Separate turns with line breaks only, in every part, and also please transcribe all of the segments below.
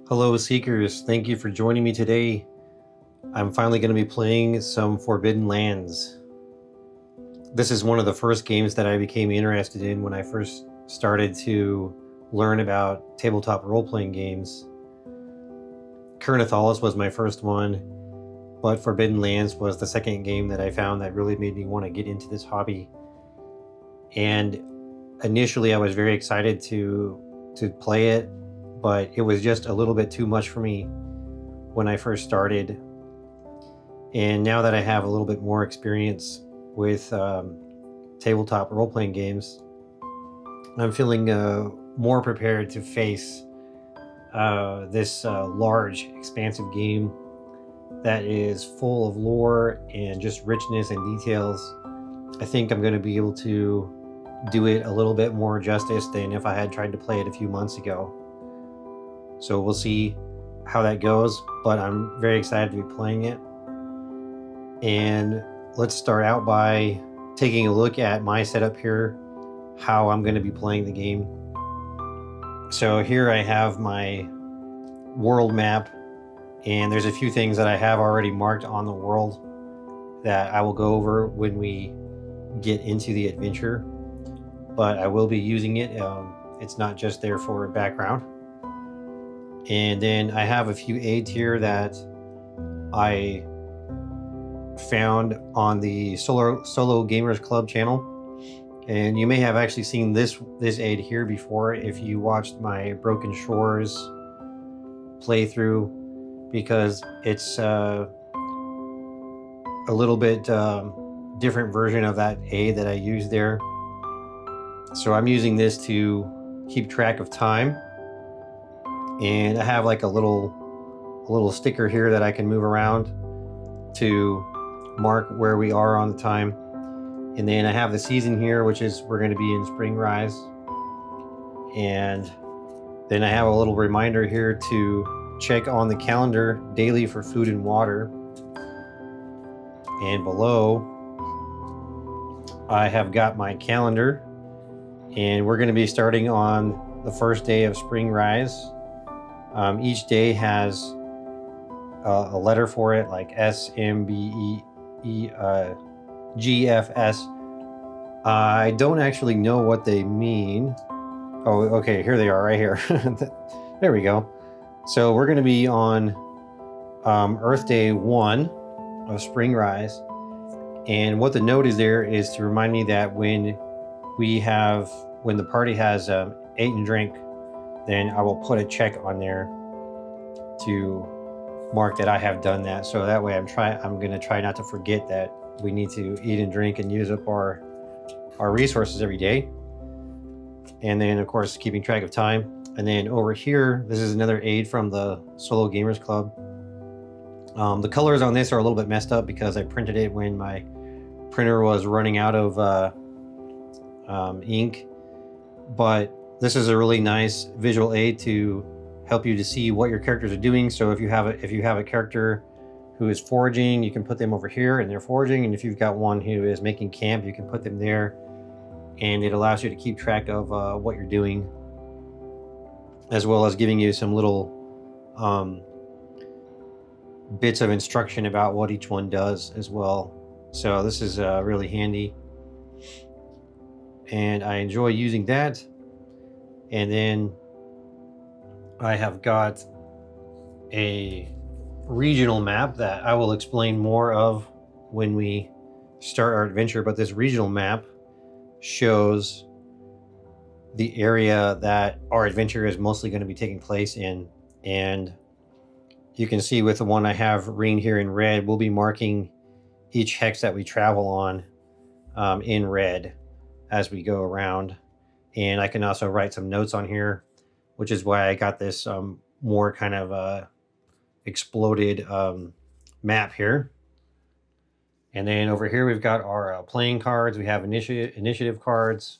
Hello, Seekers. Thank you for joining me today. I'm finally going to be playing some Forbidden Lands. This is one of the first games that I became interested in when I first started to learn about tabletop role-playing games. Kernathalis was my first one, but Forbidden Lands was the second game that I found that really made me want to get into this hobby. And initially I was very excited to play it, but it was just a little bit too much for me when I first started. And now that I have a little bit more experience with tabletop role-playing games, I'm feeling more prepared to face this large, expansive game that is full of lore and just richness and details. I think I'm going to be able to do it a little bit more justice than if I had tried to play it a few months ago. So we'll see how that goes, but I'm very excited to be playing it. And let's start out by taking a look at my setup here, how I'm going to be playing the game. So here I have my world map, and there's a few things that I have already marked on the world that I will go over when we get into the adventure, but I will be using it. It's not just there for background. And then I have a few aids here that I found on the Solo Gamers Club channel. And you may have actually seen this aid here before if you watched my Broken Shores playthrough, because it's a little bit different version of that aid that I used there. So I'm using this to keep track of time. And I have like a little sticker here that I can move around to mark where we are on the time. And then I have the season here, which is we're going to be in Spring Rise. And then I have a little reminder here to check on the calendar daily for food and water. And below, I have got my calendar, and we're going to be starting on the first day of Spring Rise. Each day has a letter for it, like S, M, B, E, G, F, S. I don't actually know what they mean. Oh, okay, here they are right here. There we go. So we're going to be on Earth Day 1 of Spring Rise. And what the note is there is to remind me that when the party has ate and drink, then I will put a check on there to mark that I have done that. So that way I'm going to try not to forget that we need to eat and drink and use up our resources every day. And then of course keeping track of time. And then over here, this is another aid from the Solo Gamers Club. The colors on this are a little bit messed up because I printed it when my printer was running out of ink, but this is a really nice visual aid to help you to see what your characters are doing. So if you have a character who is foraging, you can put them over here and they're foraging. And if you've got one who is making camp, you can put them there. And it allows you to keep track of what you're doing, as well as giving you some little bits of instruction about what each one does as well. So this is really handy, and I enjoy using that. And then I have got a regional map that I will explain more of when we start our adventure, but this regional map shows the area that our adventure is mostly going to be taking place in. And you can see with the one I have ringed here in red, we'll be marking each hex that we travel on in red as we go around. And I can also write some notes on here, which is why I got this more kind of exploded map here. And then over here we've got our playing cards. We have initiative cards.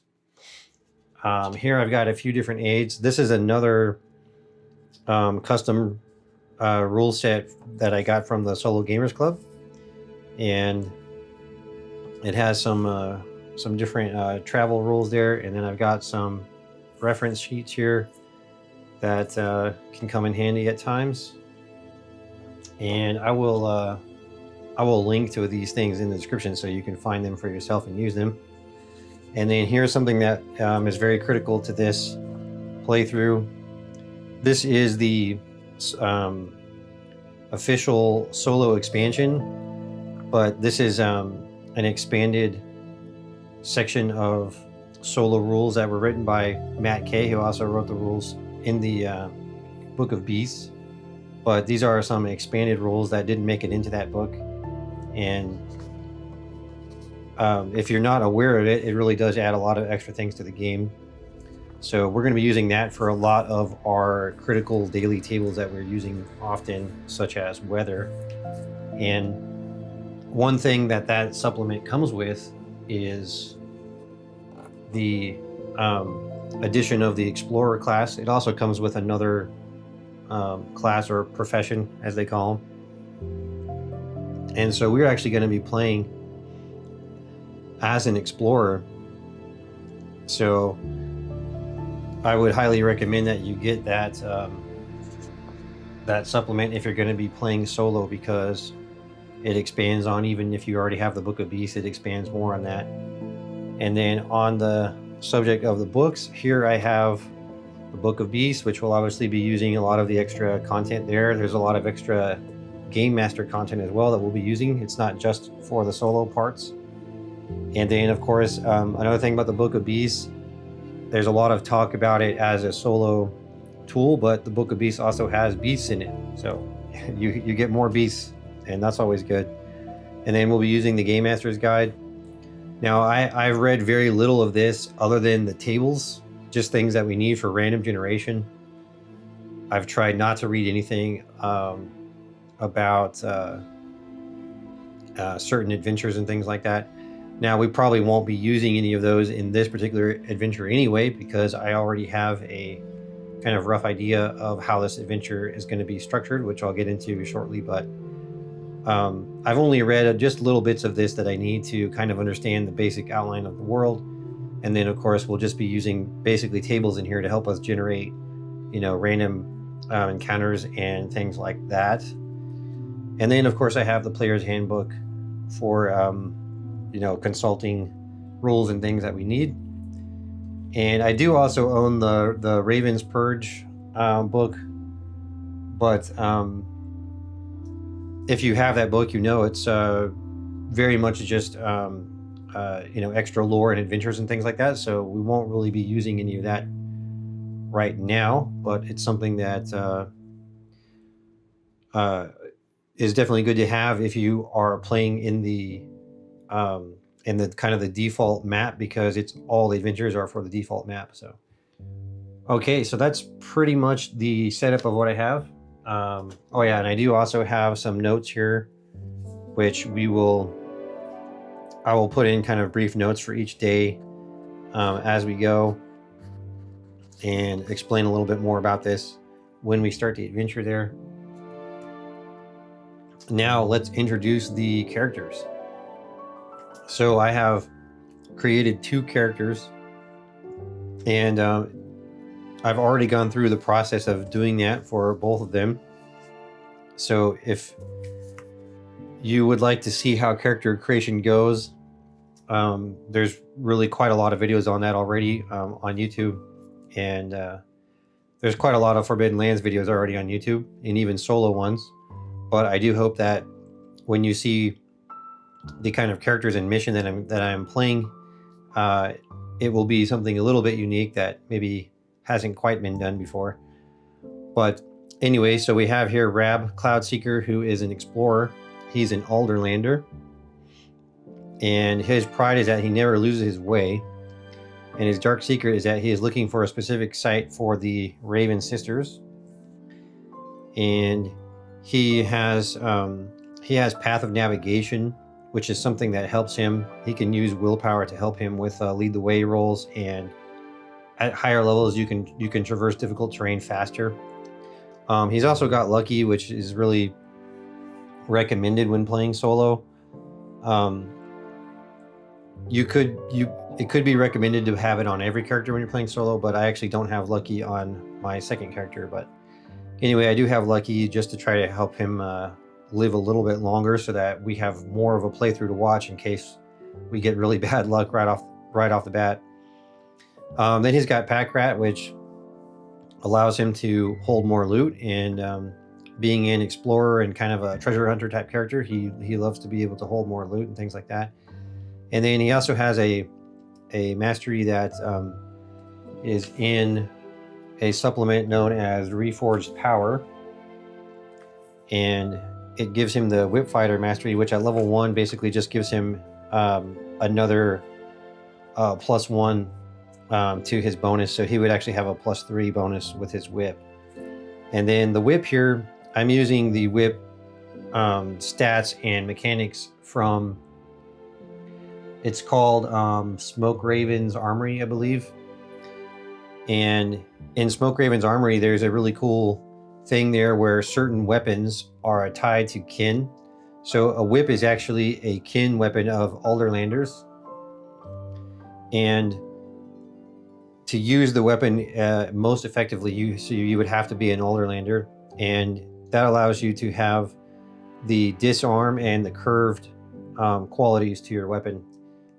Here I've got a few different aids. This is another custom rule set that I got from the Solo Gamers Club, and it has some different travel rules there. And then I've got some reference sheets here that can come in handy at times. And I will link to these things in the description so you can find them for yourself and use them. And then here's something that is very critical to this playthrough. This is the official solo expansion, but this is an expanded section of solo rules that were written by Matt Kay, who also wrote the rules in the Book of Beasts. But these are some expanded rules that didn't make it into that book. And if you're not aware of it, it really does add a lot of extra things to the game. So we're going to be using that for a lot of our critical daily tables that we're using often, such as weather. And one thing that supplement comes with is the addition of the Explorer class. It also comes with another class or profession, as they call them. And so we're actually going to be playing as an explorer. So I would highly recommend that you get that that supplement if you're going to be playing solo, because it expands on, even if you already have the Book of Beasts, it expands more on that. And then on the subject of the books, here I have the Book of Beasts, which will obviously be using a lot of the extra content there. There's a lot of extra Game Master content as well that we'll be using. It's not just for the solo parts. And then, of course, another thing about the Book of Beasts, there's a lot of talk about it as a solo tool, but the Book of Beasts also has beasts in it. So you get more beasts, and that's always good. And then we'll be using the Game Master's Guide. Now, I've read very little of this other than the tables, just things that we need for random generation. I've tried not to read anything about certain adventures and things like that. Now, we probably won't be using any of those in this particular adventure anyway, because I already have a kind of rough idea of how this adventure is going to be structured, which I'll get into shortly. But I've only read just little bits of this that I need to kind of understand the basic outline of the world. And then, of course, we'll just be using basically tables in here to help us generate, random encounters and things like that. And then, of course, I have the player's handbook for consulting rules and things that we need. And I do also own the Raven's Purge book, but if you have that book, it's very much just extra lore and adventures and things like that. So we won't really be using any of that right now, but it's something that is definitely good to have if you are playing in the kind of the default map, because it's all the adventures are for the default map. So okay, so that's pretty much the setup of what I have. Oh yeah, and I do also have some notes here, which I will put in kind of brief notes for each day as we go, and explain a little bit more about this when we start the adventure there. Now let's introduce the characters. So I have created 2 characters, and I've already gone through the process of doing that for both of them. So if you would like to see how character creation goes, there's really quite a lot of videos on that already on YouTube, and there's quite a lot of Forbidden Lands videos already on YouTube, and even solo ones. But I do hope that when you see the kind of characters and mission that I'm playing, it will be something a little bit unique that maybe hasn't quite been done before. But anyway, so we have here Rab Cloudseeker, who is an explorer. He's an Alderlander, and his pride is that he never loses his way, and his dark secret is that he is looking for a specific site for the Raven Sisters. And he has Path of Navigation, which is something that helps him. He can use willpower to help him with lead the way rolls, and at higher levels you can traverse difficult terrain faster. He's also got Lucky, which is really recommended when playing solo. It could be recommended to have it on every character when you're playing solo, but I actually don't have Lucky on my second character. But anyway, I do have Lucky just to try to help him live a little bit longer, so that we have more of a playthrough to watch in case we get really bad luck right off the bat. Then he's got Pack Rat, which allows him to hold more loot, and being an explorer and kind of a treasure hunter type character, he loves to be able to hold more loot and things like that. And then he also has a mastery that is in a supplement known as Reforged Power, and it gives him the Whip Fighter mastery, which at level 1 basically just gives him another +1 to his bonus, so he would actually have a +3 bonus with his whip. And then the whip here, I'm using the whip stats and mechanics from, it's called Smoke Raven's Armory, I believe. And in Smoke Raven's Armory, there's a really cool thing there where certain weapons are tied to kin. So a whip is actually a kin weapon of Alderlanders, and to use the weapon most effectively, you would have to be an Alderlander, and that allows you to have the disarm and the curved qualities to your weapon.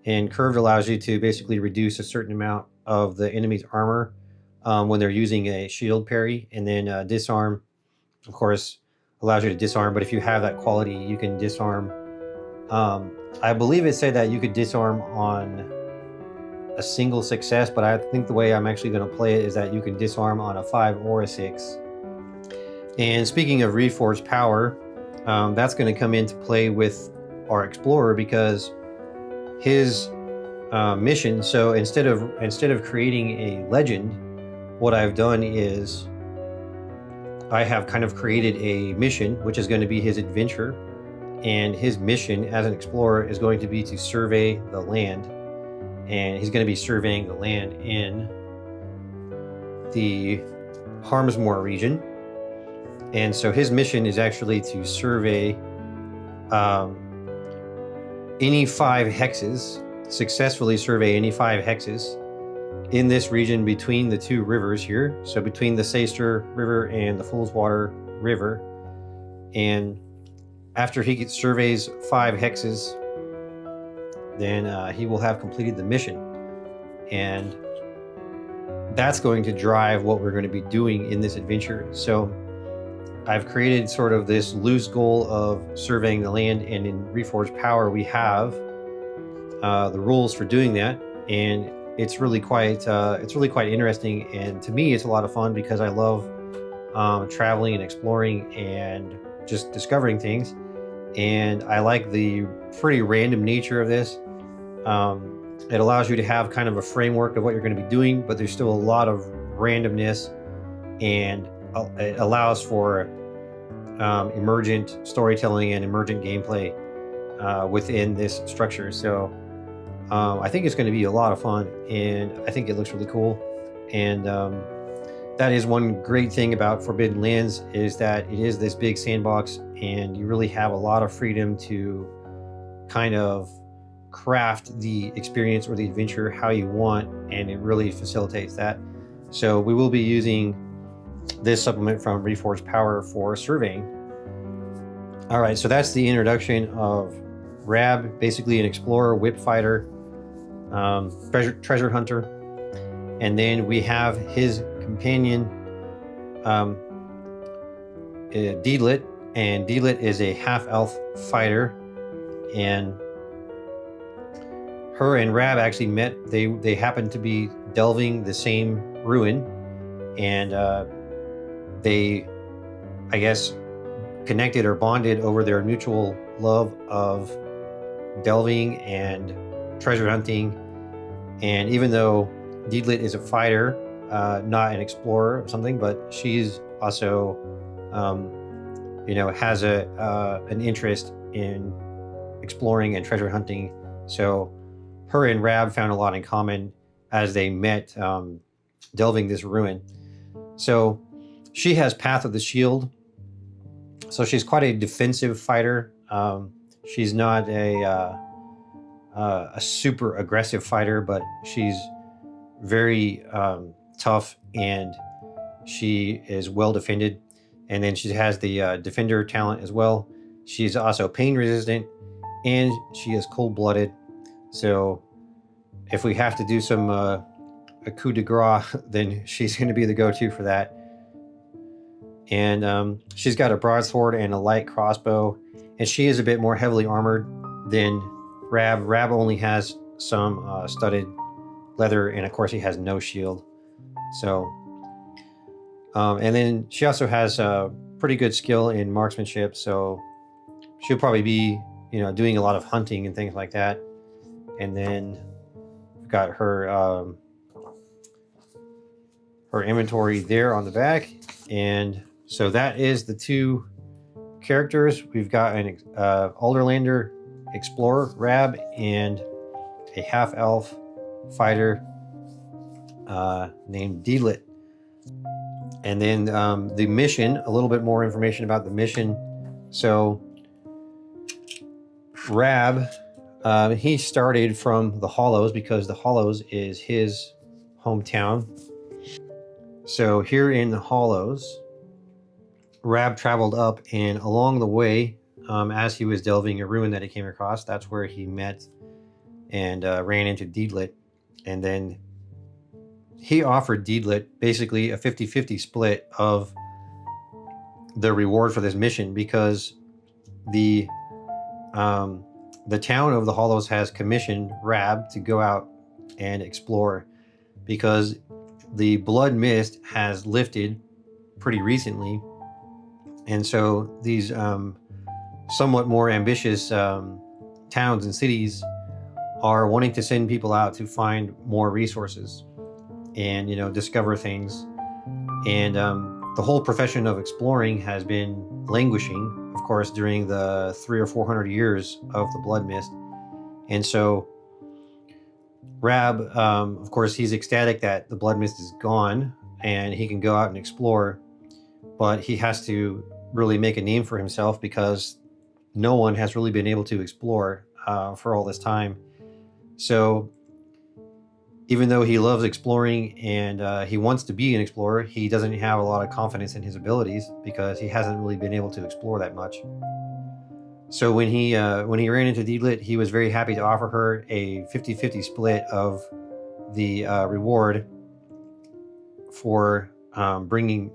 And curved allows you to basically reduce a certain amount of the enemy's armor when they're using a shield parry, and then disarm, of course, allows you to disarm, but if you have that quality, you can disarm. I believe it said that you could disarm on a single success, but I think the way I'm actually going to play it is that you can disarm on a 5 or a 6. And speaking of Reforged Power, that's going to come into play with our Explorer, because his mission, so instead of creating a legend, what I've done is I have kind of created a mission, which is going to be his adventure, and his mission as an explorer is going to be to survey the land. And he's going to be surveying the land in the Harmsmore region. And so his mission is actually to survey any 5 hexes, successfully survey any 5 hexes in this region between the 2 rivers here. So between the Seister River and the Foolswater River. And after he surveys 5 hexes, then he will have completed the mission. And that's going to drive what we're going to be doing in this adventure. So I've created sort of this loose goal of surveying the land, and in Reforged Power we have the rules for doing that, and it's really quite interesting, and to me it's a lot of fun because I love traveling and exploring and just discovering things, and I like the pretty random nature of this. It allows you to have kind of a framework of what you're going to be doing, but there's still a lot of randomness, and it allows for emergent storytelling and emergent gameplay within this structure. So I think it's going to be a lot of fun, and I think it looks really cool. And that is one great thing about Forbidden Lands, is that it is this big sandbox, and you really have a lot of freedom to kind of craft the experience or the adventure how you want, and it really facilitates that. So we will be using this supplement from Reforged Power for surveying. All right, so that's the introduction of Rab, basically an explorer, whip fighter, treasure hunter. And then we have his companion, Deedlit, and Deedlit is a half-elf fighter, and her and Rab actually met. They happened to be delving the same ruin, and they, I guess, connected or bonded over their mutual love of delving and treasure hunting. And even though Deedlit is a fighter, not an explorer or something, but she's also, has an interest in exploring and treasure hunting. So her and Rab found a lot in common as they met delving this ruin. So she has Path of the Shield. So she's quite a defensive fighter. She's not a super aggressive fighter, but she's very tough, and she is well defended, and then she has the defender talent as well. She's also pain resistant, and she is cold-blooded. So if we have to do some a coup de grace, then she's going to be the go-to for that. And she's got a broadsword and a light crossbow, and she is a bit more heavily armored than Rab. Rab only has some studded leather, and of course he has no shield. So, and then she also has a pretty good skill in marksmanship, so she'll probably be, doing a lot of hunting and things like that. And then we've got her her inventory there on the back, and so that is the two characters. We've got an Alderlander explorer, Rab, and a half-elf fighter named Deedlit. And then the mission, a little bit more information about the mission. So Rab, he started from the Hollows because the Hollows is his hometown. So here in the Hollows, Rab traveled up, and along the way, as he was delving a ruin that he came across, that's where he met and ran into Deedlit. And then he offered Deedlit basically a 50-50 split of the reward for this mission, because the town of the Hollows has commissioned Rab to go out and explore, because the blood mist has lifted pretty recently. And so these somewhat more ambitious towns and cities are wanting to send people out to find more resources and, discover things. And the whole profession of exploring has been languishing, of course, during the 300 or 400 years of the blood mist. And so Rab, of course, he's ecstatic that the blood mist is gone and he can go out and explore, but he has to really make a name for himself, because no one has really been able to explore for all this time. So even though he loves exploring and he wants to be an explorer, he doesn't have a lot of confidence in his abilities because he hasn't really been able to explore that much. So when he ran into Deedlit, he was very happy to offer her a 50-50 split of the reward for completing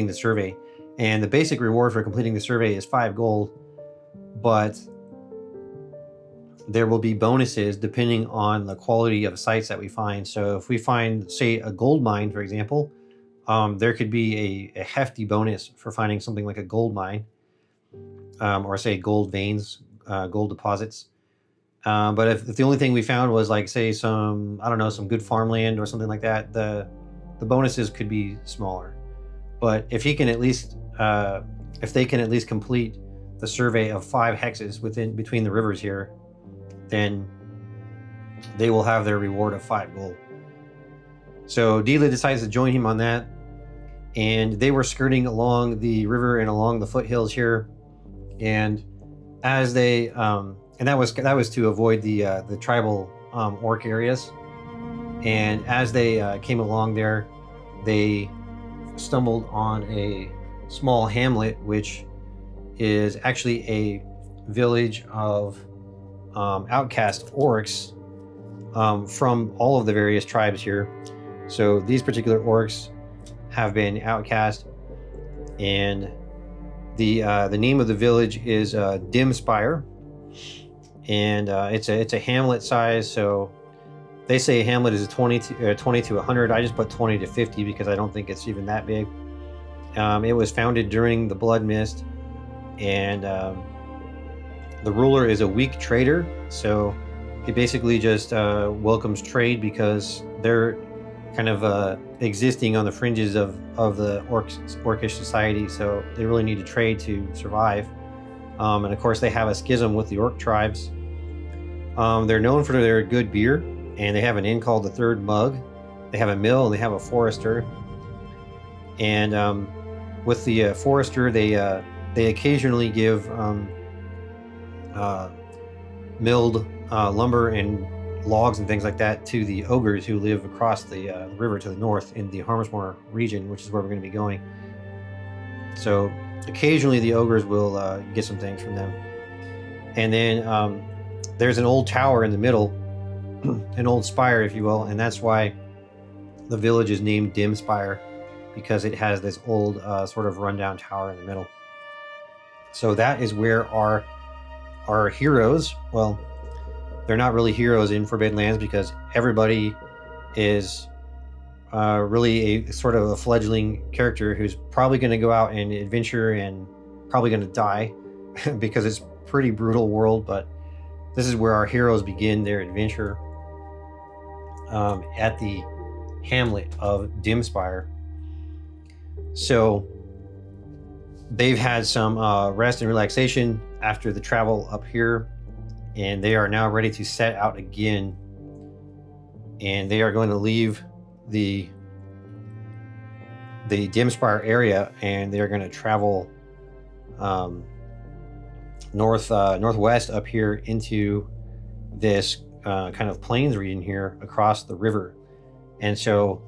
the survey. And the basic reward for completing the survey is 5 gold, but there will be bonuses depending on the quality of sites that we find. So if we find, say, a gold mine, for example, there could be a hefty bonus for finding something like a gold mine, or say gold veins, gold deposits. But if the only thing we found was, like, say, some good farmland or something like that, the bonuses could be smaller. But if he can at least, if they can at least complete the survey of 5 hexes between the rivers here, then they will have their reward of 5 gold. So Deedlit decides to join him on that, and they were skirting along the river and along the foothills here, and as they and that was to avoid the tribal orc areas. And as they came along there, they stumbled on a small hamlet, which is actually a village of outcast orcs from all of the various tribes here. So these particular orcs have been outcast, and the name of the village is Dim Spire, and it's a hamlet size. So they say a hamlet is 20 to 100. I just put 20 to 50 because I don't think it's even that big. It was founded during the Blood Mist, and the ruler is a weak trader, so he basically just welcomes trade because they're kind of existing on the fringes of the orcish society, so they really need to trade to survive. And of course, they have a schism with the orc tribes. They're known for their good beer, and they have an inn called the Third Mug. They have a mill, and they have a forester. And with the forester, they occasionally give milled lumber and logs and things like that to the ogres who live across the river to the north in the Harmsmoor region, which is where we're going to be going. So occasionally the ogres will get some things from them. And then there's an old tower in the middle, an old spire, if you will, and that's why the village is named Dim Spire, because it has this old sort of rundown tower in the middle. So that is where our heroes, well, they're not really heroes in Forbidden Lands because everybody is really a sort of a fledgling character who's probably going to go out and adventure and probably going to die because it's a pretty brutal world. But this is where our heroes begin their adventure at the hamlet of Dimspire. So they've had some rest and relaxation after the travel up here, and they are now ready to set out again, and they are going to leave the Dimspire area, and they're going to travel northwest up here into this kind of plains region here across the river. And so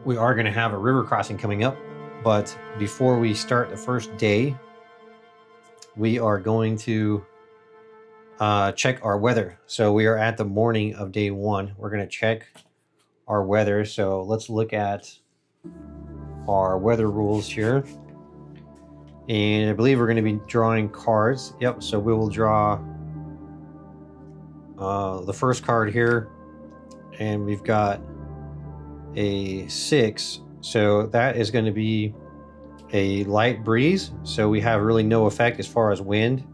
we are going to have a river crossing coming up, but before we start the first day, we are going to check our weather. So we are at the morning of day 1. We're going to check our weather. So let's look at our weather rules here. And I believe we're going to be drawing cards. Yep, so we will draw the first card here. And we've got a 6. So that is going to be a light breeze. So we have really no effect as far as wind.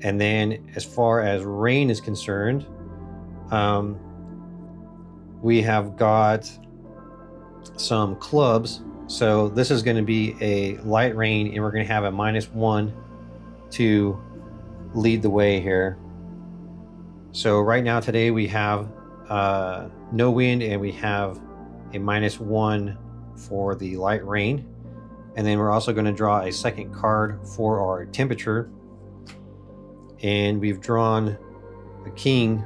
And then as far as rain is concerned, we have got some clubs. So this is going to be a light rain, and we're going to have a -1 to lead the way here. So right now today we have no wind, and we have a -1 for the light rain. And then we're also going to draw a second card for our temperature. And we've drawn the king.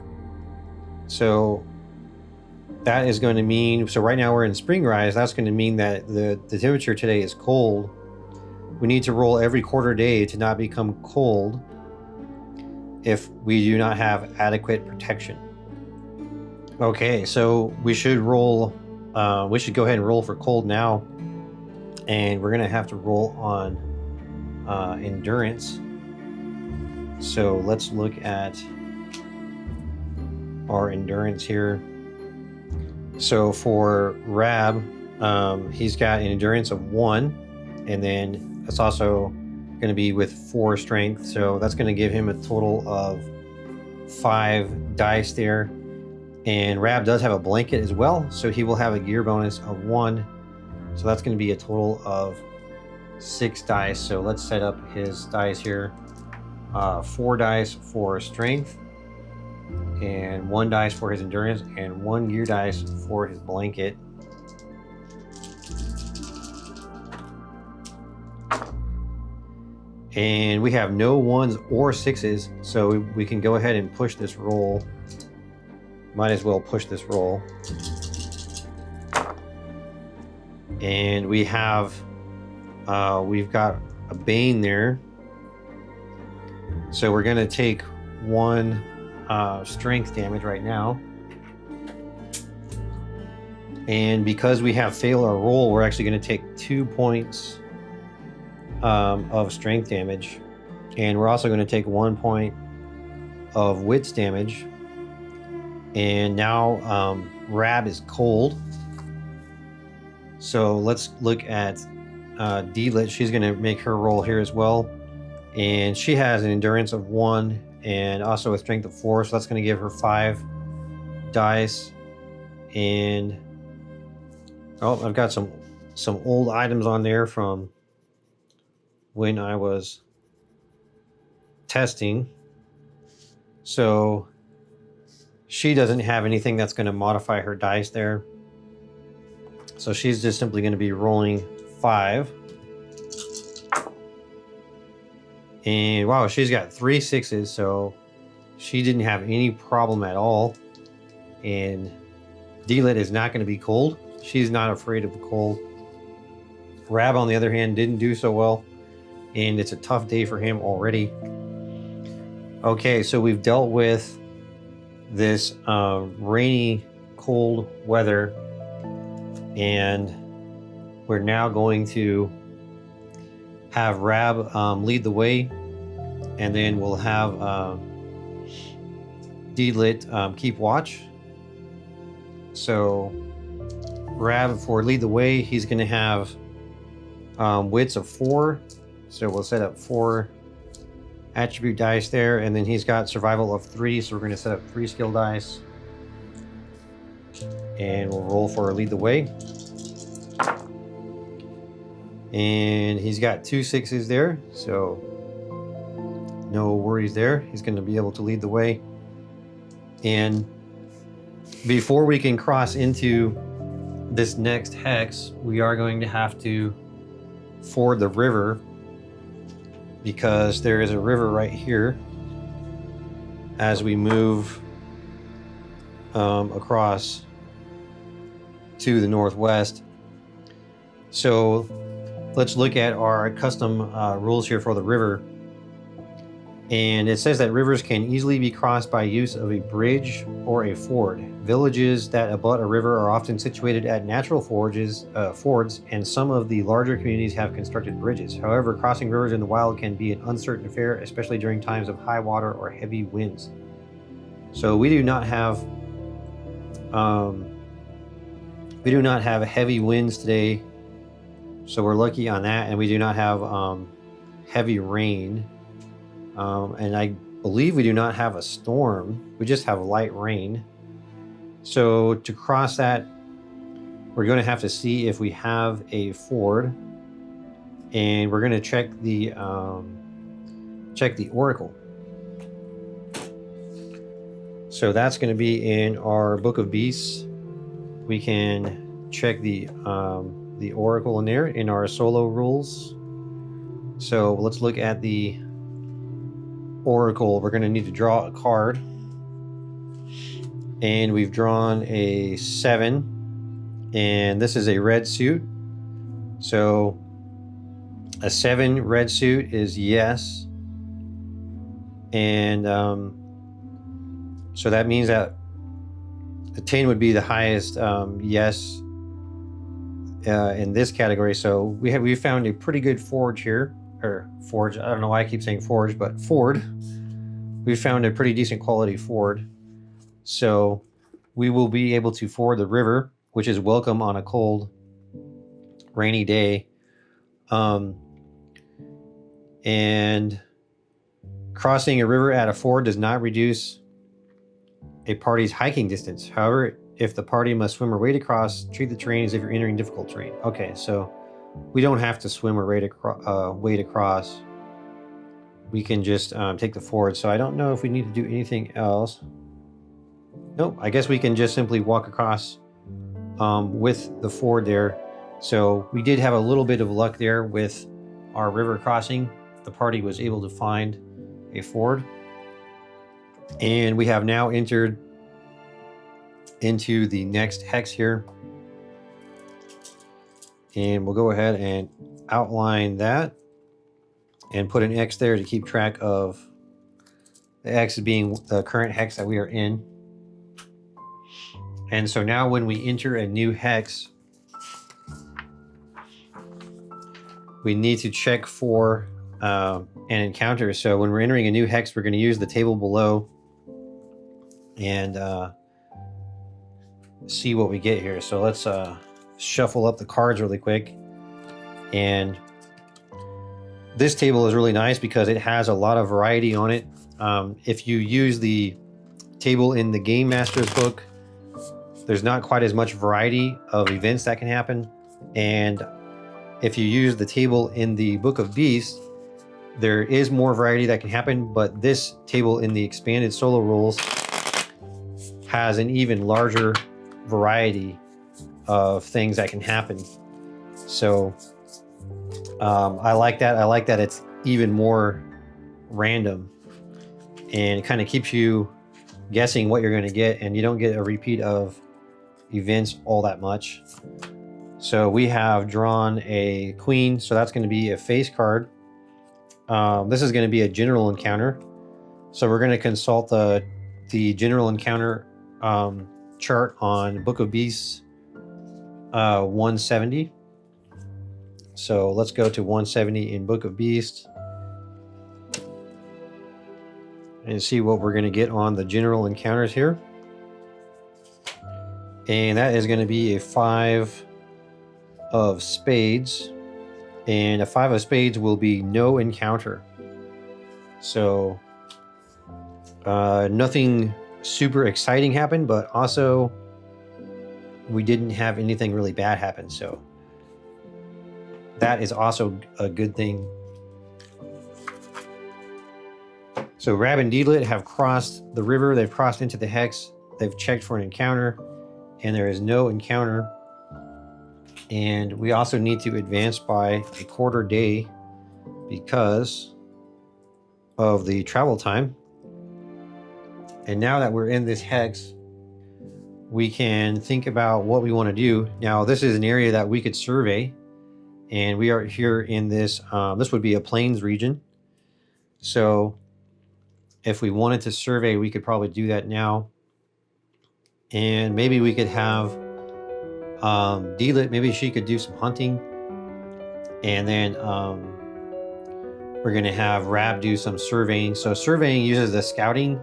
So that is going to mean, so right now we're in spring rise. That's going to mean that the temperature today is cold. We need to roll every quarter day to not become cold if we do not have adequate protection. Okay, so we should roll, we should go ahead and roll for cold now. And we're going to have to roll on endurance. So let's look at our endurance here. So for Rab, he's got an endurance of 1, and then it's also going to be with 4 strength. So that's going to give him a total of 5 dice there. And Rab does have a blanket as well, so he will have a gear bonus of 1. So that's going to be a total of 6 dice. So let's set up his dice here. 4 dice for strength, and 1 dice for his endurance, and 1 gear dice for his blanket. And we have no 1s or 6s, so we can go ahead and push this roll. Might as well push this roll. And we have we've got a Bane there, so we're going to take 1 strength damage right now. And because we have failed our roll, we're actually going to take 2 points of strength damage, and we're also going to take 1 point of wits damage. And now Rab is cold. So let's look at Deedlit. She's going to make her roll here as well. And she has an endurance of 1 and also a strength of 4. So that's going to give her 5 dice. And oh, I've got some old items on there from when I was testing. So she doesn't have anything that's going to modify her dice there. So she's just simply going to be rolling 5. And wow, she's got 3 6s. So she didn't have any problem at all. And Deedlit is not going to be cold. She's not afraid of the cold. Rab, on the other hand, didn't do so well, and it's a tough day for him already. Okay, so we've dealt with this rainy, cold weather, and we're now going to have Rab lead the way, and then we'll have Deedlit keep watch. So Rab, for lead the way, he's going to have wits of 4. So we'll set up 4 attribute dice there, and then he's got survival of 3, so we're going to set up 3 skill dice, and we'll roll for lead the way. And he's got 2 6s there, so no worries there. He's going to be able to lead the way. And before we can cross into this next hex, we are going to have to ford the river, because there is a river right here as we move across to the northwest. So let's look at our custom rules here for the river. And it says that rivers can easily be crossed by use of a bridge or a ford. Villages that abut a river are often situated at natural fords, and some of the larger communities have constructed bridges. However, crossing rivers in the wild can be an uncertain affair, especially during times of high water or heavy winds. So we do not have heavy winds today, so we're lucky on that, and we do not have heavy rain. And I believe we do not have a storm. We just have light rain. So to cross that, we're going to have to see if we have a ford, and we're going to check the oracle. So that's going to be in our Book of Beasts. We can check the oracle in there in our solo rules. So let's look at the oracle. We're going to need to draw a card, and we've drawn a 7, and this is a red suit. So a 7 red suit is yes, and so that means that a 10 would be the highest yes in this category. So we found a pretty good forge here, or forge. I don't know why I keep saying forge, but ford. We found a pretty decent quality ford. So we will be able to ford the river, which is welcome on a cold, rainy day. And crossing a river at a ford does not reduce a party's hiking distance. However, if the party must swim or wade across, treat the terrain as if you're entering difficult terrain. Okay, so we don't have to swim or wade across. We can just take the ford. So I don't know if we need to do anything else. Nope, I guess we can just simply walk across with the ford there. So we did have a little bit of luck there with our river crossing. The party was able to find a ford. And we have now entered into the next hex here. And we'll go ahead and outline that and put an X there to keep track of the X being the current hex that we are in. And so now when we enter a new hex, we need to check for an encounter. So when we're entering a new hex, we're going to use the table below and see what we get here. So let's shuffle up the cards really quick. And this table is really nice because it has a lot of variety on it. If you use the table in the Game Master's book, there's not quite as much variety of events that can happen. And if you use the table in the Book of Beasts, there is more variety that can happen, but this table in the expanded solo rules has an even larger variety of things that can happen. So I like that. I like that it's even more random. and it kind of keeps you guessing what you're going to get, and you don't get a repeat of events all that much. So we have drawn a queen, so that's going to be a face card. This is going to be a general encounter, so we're going to consult the general encounter chart on Book of Beasts 170. So let's go to 170 in Book of Beasts and see what we're going to get on the general encounters here. And that is going to be a 5 of spades, and a 5 of spades will be no encounter. So nothing super exciting happened, but also we didn't have anything really bad happen, so that is also a good thing. So Rab and Deedlit have crossed the river, they've crossed into the hex, they've checked for an encounter, and there is no encounter. And we also need to advance by a quarter day because of the travel time. And now that we're in this hex, we can think about what we want to do. Now, this is an area that we could survey, and we are here in this, this would be a plains region. So if we wanted to survey, we could probably do that now. And maybe we could have Deedlit, maybe she could do some hunting, and then we're going to have Rab do some surveying. So surveying uses the scouting,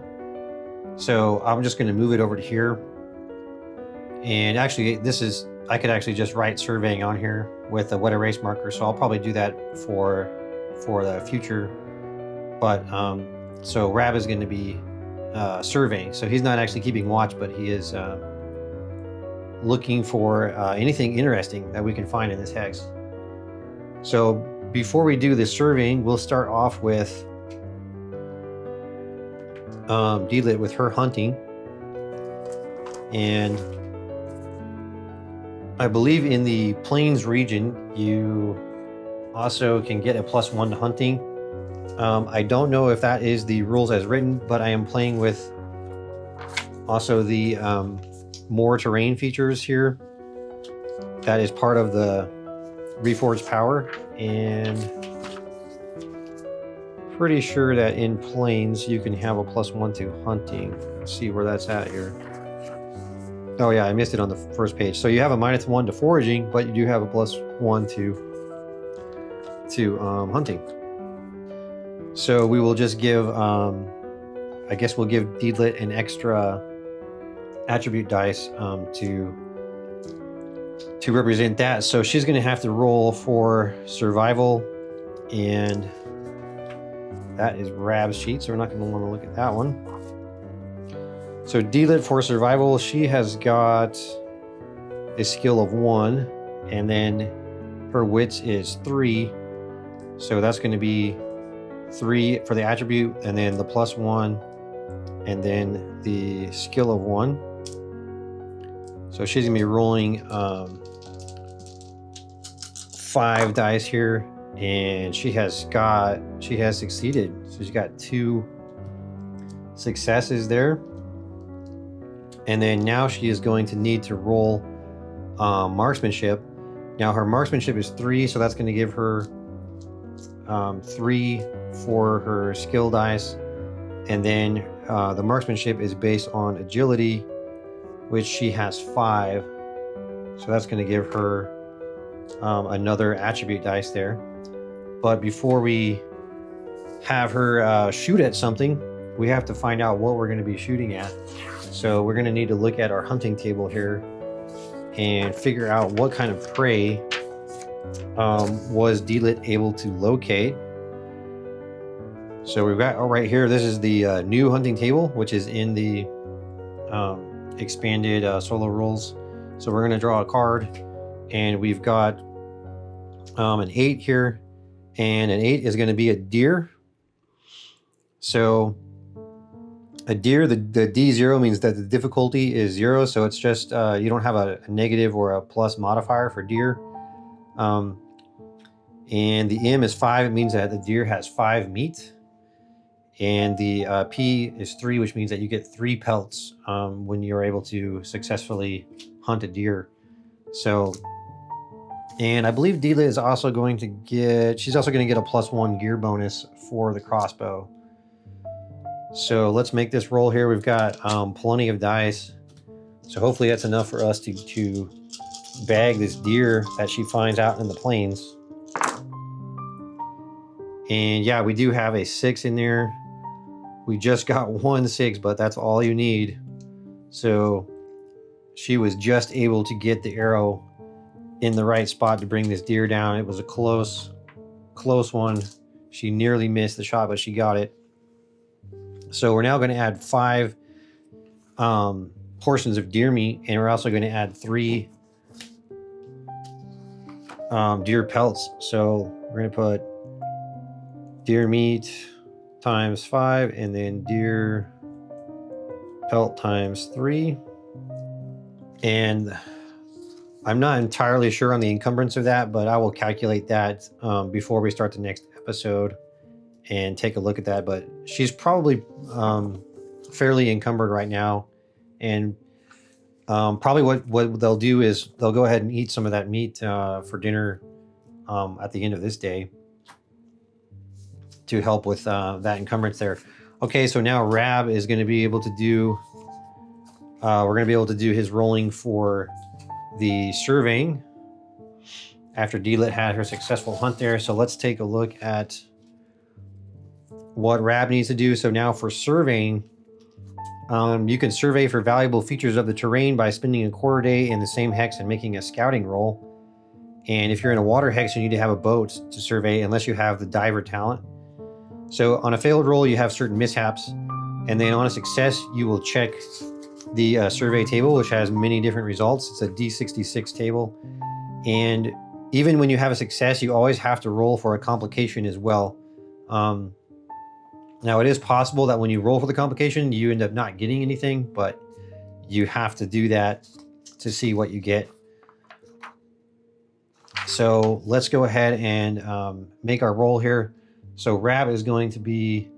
so I'm just going to move it over to here. And actually this is, I could actually just write surveying on here with a wet erase marker, so I'll probably do that for the future. But so Rab is going to be surveying, so he's not actually keeping watch, but he is looking for anything interesting that we can find in this hex. So before we do the surveying, we'll start off with Deedlit with her hunting. And I believe in the plains region, you also can get a +1 to hunting. I don't know if that is the rules as written, but I am playing with also the more terrain features here. That is part of the Reforged Power, and pretty sure that in plains you can have a +1 to hunting. Let's see where that's at here. Oh yeah, I missed it on the first page. So you have a -1 to foraging, but you do have a +1 to hunting. So we will just give, I guess we'll give Deedlit an extra attribute dice to represent that. So she's going to have to roll for survival, and that is Rab's sheet, so we're not going to want to look at that one. So Deedlit for survival, she has got a skill of 1, and then her wits is 3, so that's going to be 3 for the attribute, and then the +1, and then the skill of 1. So she's gonna be rolling 5 dice here, and she has succeeded. So she's got 2 successes there. And then now she is going to need to roll marksmanship. Now her marksmanship is 3, so that's going to give her 3 for her skill dice, and then the marksmanship is based on agility, which she has 5, so that's going to give her another attribute dice there. But before we have her shoot at something, we have to find out what we're going to be shooting at. So we're going to need to look at our hunting table here and figure out what kind of prey was Deedlit able to locate. So we've got right here, this is the new hunting table, which is in the expanded solo rules. So we're going to draw a card, and we've got an 8 here, and an 8 is going to be a deer. So a deer, the D0 means that the difficulty is 0, so it's just you don't have a negative or a plus modifier for deer. And the M is 5, it means that the deer has 5 meat. And the P is 3, which means that you get 3 pelts when you're able to successfully hunt a deer. So, and I believe Deedlit is also going to get, she's also going to get a +1 gear bonus for the crossbow. So let's make this roll here. We've got plenty of dice. So hopefully that's enough for us to bag this deer that she finds out in the plains. And yeah, we do have a 6 in there. We just got 1 6, but that's all you need. So she was just able to get the arrow in the right spot to bring this deer down. It was a close one. She nearly missed the shot, but she got it. So we're now going to add 5 portions of deer meat, and we're also going to add 3 deer pelts. So we're going to put deer meat times 5, and then deer pelt times 3. And I'm not entirely sure on the encumbrance of that, but I will calculate that before we start the next episode and take a look at that. But she's probably fairly encumbered right now, and probably what they'll do is they'll go ahead and eat some of that meat for dinner at the end of this day to help with that encumbrance there. Okay, so now Rab is going to be able to do, we're going to be able to do his rolling for the surveying after Deedlit had her successful hunt there. So let's take a look at what Rab needs to do. So now for surveying, you can survey for valuable features of the terrain by spending a quarter day in the same hex and making a scouting roll. And if you're in a water hex, you need to have a boat to survey unless you have the diver talent. So on a failed roll, you have certain mishaps, and then on a success, you will check the survey table, which has many different results. It's a D66 table. And even when you have a success, you always have to roll for a complication as well. Now, it is possible that when you roll for the complication, you end up not getting anything, but you have to do that to see what you get. So let's go ahead and make our roll here. So Rab is going to be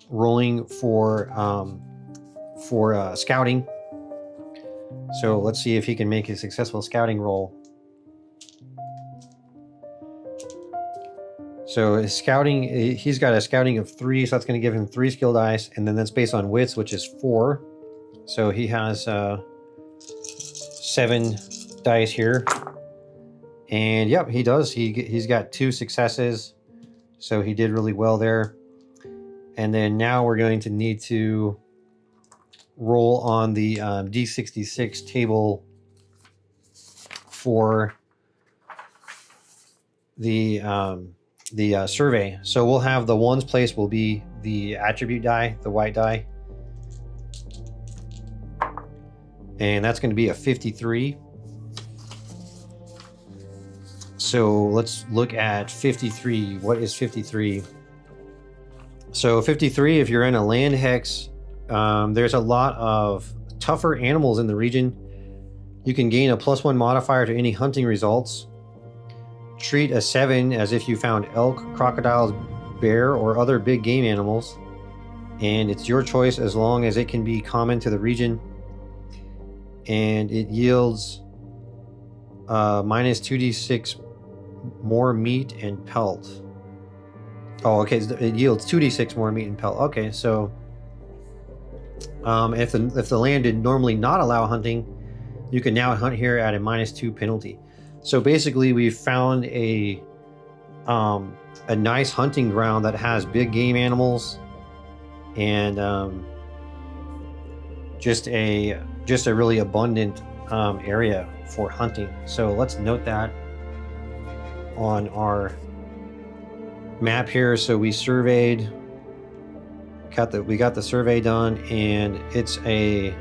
rolling for scouting. So let's see if he can make a successful scouting roll. So his scouting, he's got a scouting of 3, so that's going to give him 3 skill dice, and then that's based on wits, which is 4. So he has 7 dice here, and yep, he does. He's got 2 successes, so he did really well there. And then now we're going to need to roll on the D66 table for the survey. So we'll have the ones place will be the attribute die, the white die, and that's going to be a 53. So let's look at 53. What is 53? So 53, if you're in a land hex, there's a lot of tougher animals in the region. You can gain a +1 modifier to any hunting results. Treat a 7 as if you found elk, crocodiles, bear, or other big game animals. And it's your choice as long as it can be common to the region. And it yields minus 2d6 more meat and pelt. Oh, okay. It yields 2d6 more meat and pelt. Okay, so if the land did normally not allow hunting, you can now hunt here at a -2 penalty. So basically, we found a nice hunting ground that has big game animals, and just a really abundant area for hunting. So let's note that on our map here. So we surveyed, we got the survey done, and it's kind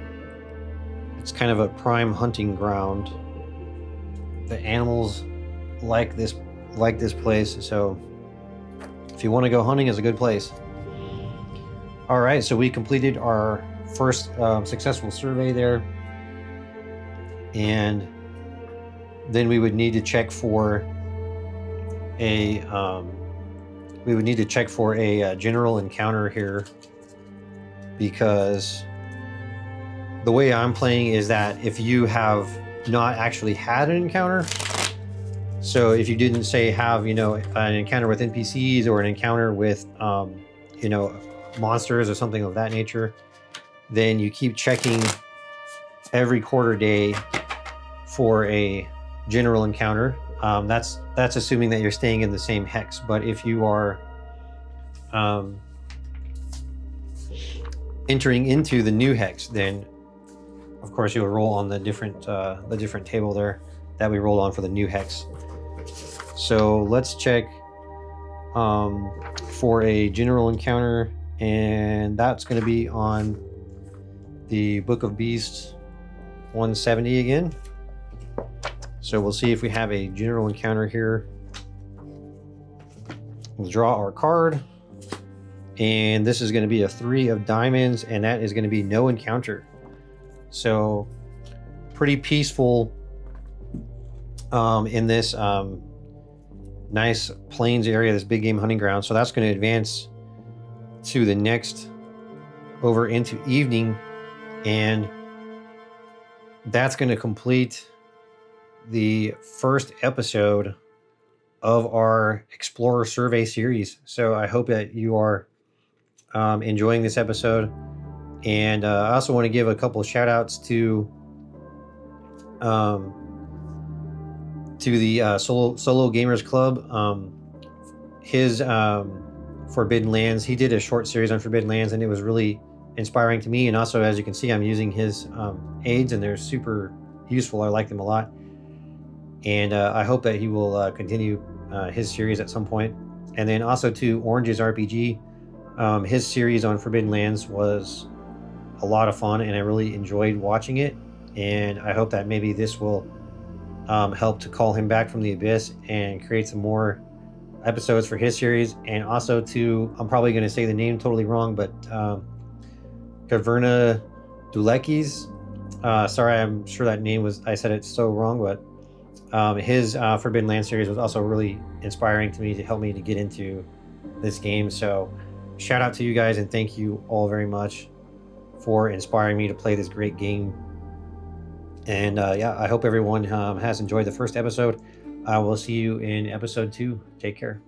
of a prime hunting ground. The animals like this place, so if you want to go hunting, it's a good place. All right, so we completed our first successful survey there, and then we would need to check for a we would need to check for a general encounter here, because the way I'm playing is that if you have not actually had an encounter, so if you didn't say have, you know, an encounter with NPCs or an encounter with, you know, monsters or something of that nature, then you keep checking every quarter day for a general encounter. That's assuming that you're staying in the same hex. But if you are entering into the new hex, then of course you'll roll on the different table there that we rolled on for the new hex. So let's check for a general encounter, and that's going to be on the Book of Beasts 170 again. So we'll see if we have a general encounter here. We'll draw our card, and this is going to be a 3 of diamonds, and that is going to be no encounter. So pretty peaceful in this nice plains area, this big game hunting ground. So that's going to advance to the next, over into evening, and that's going to complete the first episode of our Explorer Survey series. So I hope that you are enjoying this episode. And I also want to give a couple of shout outs to the Solo Gamers Club. His Forbidden Lands, he did a short series on Forbidden Lands, and it was really inspiring to me. And also, as you can see, I'm using his aids, and they're super useful. I like them a lot, and I hope that he will continue his series at some point. And then also to Orange's RPG, his series on Forbidden Lands was a lot of fun, and I really enjoyed watching it. And I hope that maybe this will help to call him back from the abyss and create some more episodes for his series. And also to, I'm probably going to say the name totally wrong, but Caverna Dulekis. Sorry, I'm sure that name was, I said it so wrong, but his Forbidden Land series was also really inspiring to me, to help me to get into this game. So shout out to you guys, and thank you all very much for inspiring me to play this great game. And yeah, I hope everyone has enjoyed the first episode. I will see you in episode 2. Take care.